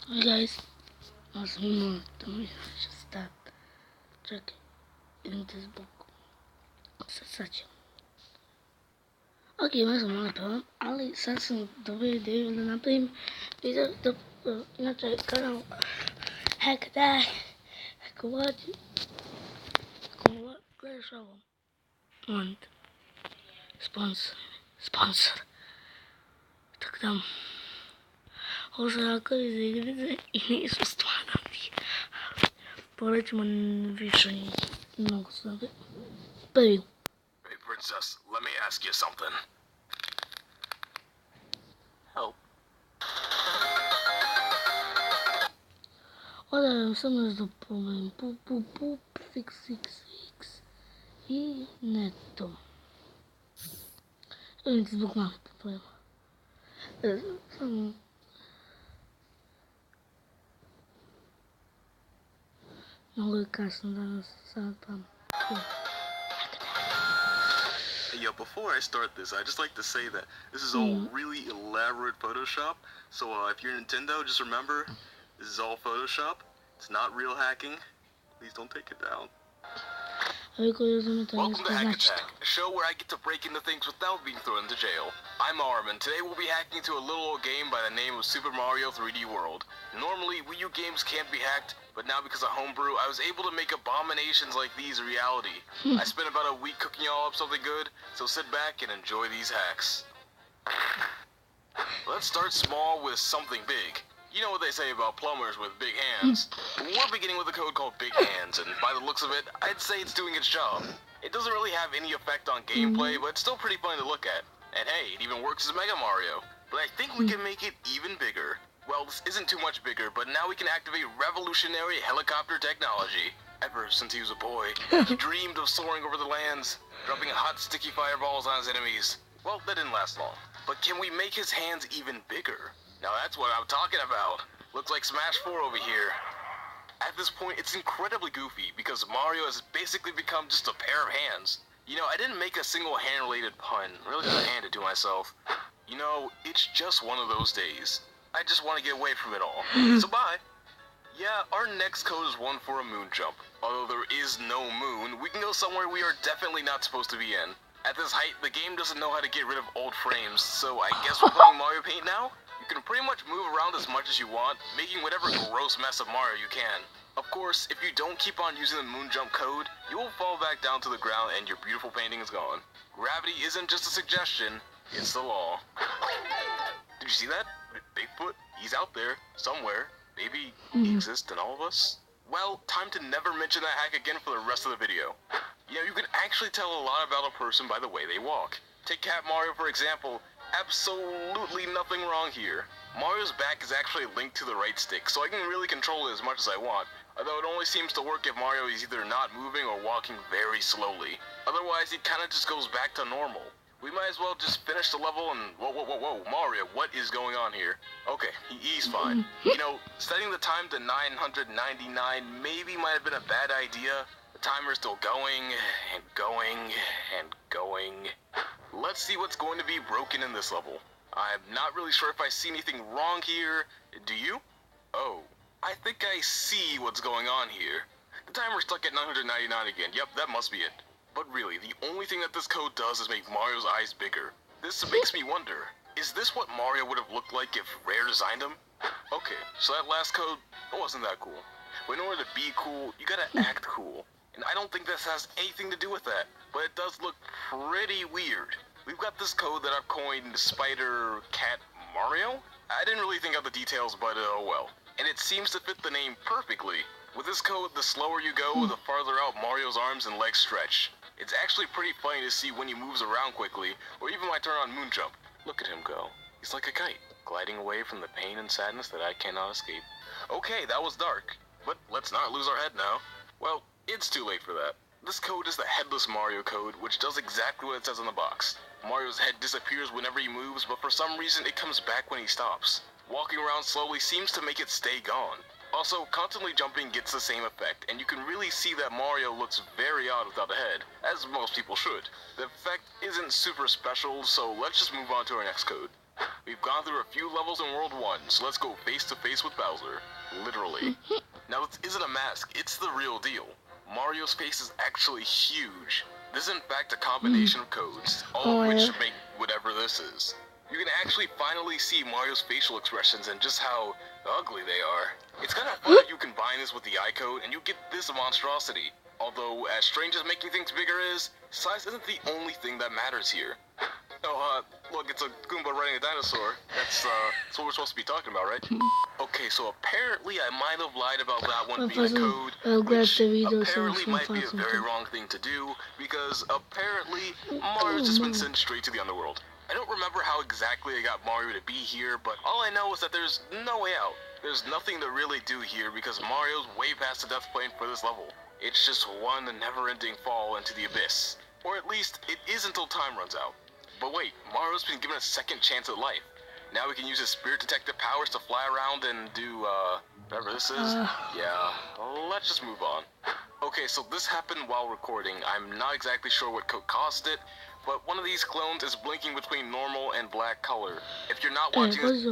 Hey guys, once more, let me just start checking in this book. Such. Ok, mais uma pela ali sasın tabii devlet yapayım. Bir de inaczej kanał Hackday Hackwadzi Hackwadzi and sponsor tak tam Ożaka i zagryzy i nie sustwana polećemo više mnogo stvari. Prvi. Hey, princess, let me ask you something. Help. Ora, samo da pomenem. Fix. I neto. Evo ti zbog malih problema. Samo... Mnogo je kasno danas, sad pa... Yo, before I start this, I'd just like to say that this is all really elaborate Photoshop. So if you're Nintendo, just remember, this is all Photoshop. It's not real hacking. Please don't take it down. Welcome to Hack Attack, a show where I get to break into things without being thrown into jail. I'm Arm, and today we'll be hacking into a little old game by the name of Super Mario 3D World. Normally, Wii U games can't be hacked, but now because of homebrew, I was able to make abominations like these a reality. I spent about a week cooking y'all up something good, so sit back and enjoy these hacks. Let's start small with something big. You know what they say about plumbers with big hands. We're beginning with a code called Big Hands, and by the looks of it, I'd say it's doing its job. It doesn't really have any effect on gameplay, but it's still pretty fun to look at. And hey, it even works as Mega Mario. But I think we can make it even bigger. Well, this isn't too much bigger, but now we can activate revolutionary helicopter technology. Ever since he was a boy, he dreamed of soaring over the lands, dropping hot, sticky fireballs on his enemies. Well, that didn't last long. But can we make his hands even bigger? Now that's what I'm talking about. Looks like Smash 4 over here. At this point, it's incredibly goofy because Mario has basically become just a pair of hands. You know, I didn't make a single hand-related pun. Really gotta hand it to myself. You know, it's just one of those days. I just want to get away from it all. So bye. Yeah, our next code is one for a moon jump. Although there is no moon, we can go somewhere we are definitely not supposed to be in. At this height, the game doesn't know how to get rid of old frames, so I guess we're playing Mario Paint now? You can pretty much move around as much as you want, making whatever gross mess of Mario you can. Of course, if you don't keep on using the moon jump code, you will fall back down to the ground and your beautiful painting is gone. Gravity isn't just a suggestion, it's the law. Did you see that? Bigfoot, he's out there, somewhere. Maybe he exists in all of us? Well, time to never mention that hack again for the rest of the video. You know, you can actually tell a lot about a person by the way they walk. Take Cat Mario for example. Absolutely nothing wrong here. Mario's back is actually linked to the right stick, so I can really control it as much as I want, although it only seems to work if Mario is either not moving or walking very slowly. Otherwise, it kinda just goes back to normal. We might as well just finish the level and... Whoa, Mario, what is going on here? Okay, he's fine. You know, setting the time to 999 maybe might have been a bad idea. The timer's still going, and going, and going. Let's see what's going to be broken in this level. I'm not really sure if I see anything wrong here. Do you? Oh, I think I see what's going on here. The timer's stuck at 999 again. Yep, that must be it. But really, the only thing that this code does is make Mario's eyes bigger. This makes me wonder, is this what Mario would have looked like if Rare designed him? Okay, so that last code, it wasn't that cool. But in order to be cool, you gotta act cool. And I don't think this has anything to do with that, but it does look pretty weird. We've got this code that I've coined Spider Cat Mario? I didn't really think out the details, but oh well. And it seems to fit the name perfectly. With this code, the slower you go, the farther out Mario's arms and legs stretch. It's actually pretty funny to see when he moves around quickly, or even my turn on moon jump. Look at him go. He's like a kite, gliding away from the pain and sadness that I cannot escape. Okay, that was dark, but let's not lose our head now. Well, it's too late for that. This code is the Headless Mario code, which does exactly what it says on the box. Mario's head disappears whenever he moves, but for some reason it comes back when he stops. Walking around slowly seems to make it stay gone. Also, constantly jumping gets the same effect, and you can really see that Mario looks very odd without a head, as most people should. The effect isn't super special, so let's just move on to our next code. We've gone through a few levels in World 1, so let's go face to face with Bowser. Literally. Now, this isn't a mask, it's the real deal. Mario's face is actually huge. This is in fact a combination of codes, all of which make whatever this is. You can actually finally see Mario's facial expressions and just how ugly they are. It's kind of fun if you combine this with the eye code and you get this monstrosity. Although, as strange as making things bigger is, size isn't the only thing that matters here. Oh, look, it's a Goomba riding a dinosaur. That's what we're supposed to be talking about, right? Okay, so apparently I might have lied about that one being a code, which apparently might be a very wrong thing to do, because apparently Mario's just been sent straight to the underworld. I don't remember how exactly I got Mario to be here, but all I know is that there's no way out. There's nothing to really do here because Mario's way past the death plane for this level. It's just one never-ending fall into the abyss. Or at least, it is until time runs out. But wait, Mario's been given a second chance at life. Now we can use his spirit detective powers to fly around and do, whatever this is. Yeah, let's just move on. Okay, so this happened while recording. I'm not exactly sure what code caused it, but one of these clones is blinking between normal and black color. If you're not watching this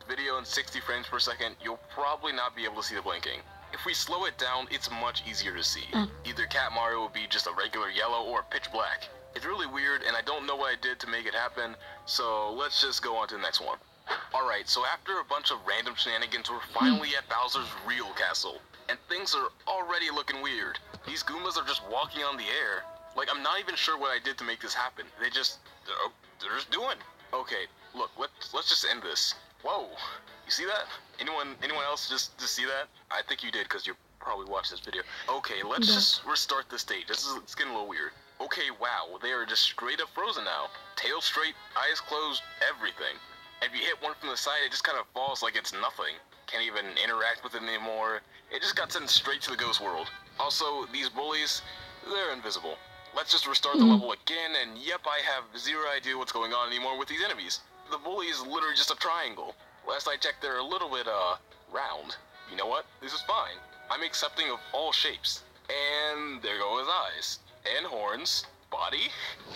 video in 60 frames per second, you'll probably not be able to see the blinking. If we slow it down, it's much easier to see. Either Cat Mario will be just a regular yellow or pitch black. It's really weird, and I don't know what I did to make it happen, so let's just go on to the next one. Alright, so after a bunch of random shenanigans, we're finally at Bowser's real castle. And things are already looking weird. These Goombas are just walking on the air. Like, I'm not even sure what I did to make this happen. They're just doing. Okay, look, let's just end this. Whoa, you see that? Anyone else just see that? I think you did because you probably watched this video. Okay, let's just restart the stage. It's getting a little weird. Okay, wow, they are just straight up frozen now. Tail straight, eyes closed, everything. If you hit one from the side, it just kind of falls like it's nothing. Can't even interact with it anymore. It just got sent straight to the ghost world. Also, these bullies, they're invisible. Let's just restart the level again, and yep, I have zero idea what's going on anymore with these enemies. The bully is literally just a triangle. Last I checked, they're a little bit, round. You know what? This is fine. I'm accepting of all shapes. And there go his eyes. And horns. Body.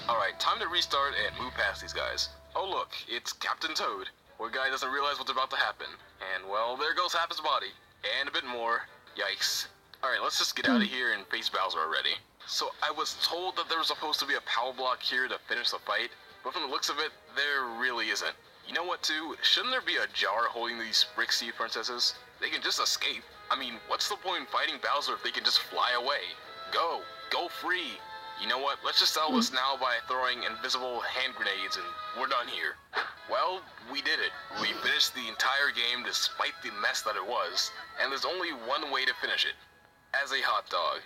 Alright, time to restart and move past these guys. Oh look, it's Captain Toad. Poor guy doesn't realize what's about to happen. And well, there goes half his body. And a bit more. Yikes. Alright, let's just get out of here and face Bowser already. So I was told that there was supposed to be a power block here to finish the fight, but from the looks of it, there really isn't. You know what too? Shouldn't there be a jar holding these Brick Sea princesses? They can just escape. I mean, what's the point in fighting Bowser if they can just fly away? Go free. You know what? Let's just settle this now by throwing invisible hand grenades and we're done here. Well, we did it. We finished the entire game despite the mess that it was, and there's only one way to finish it. As a hot dog.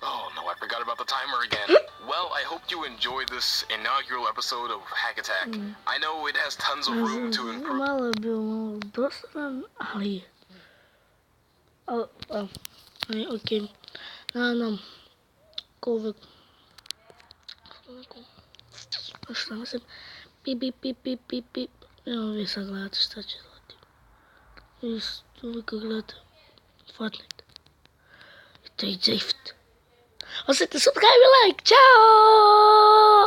Oh no, I forgot about the timer again. Well, I hope you enjoyed this inaugural episode of Hack Attack. I know it has tons of room to improve. Okay. Nam. Kovik. Šta se? Pip. Evo vi sad gledate šta će gledati. Vi uvijek gledate Fortnite. I to je Jift. Ostavite subscribe i like. Ćao!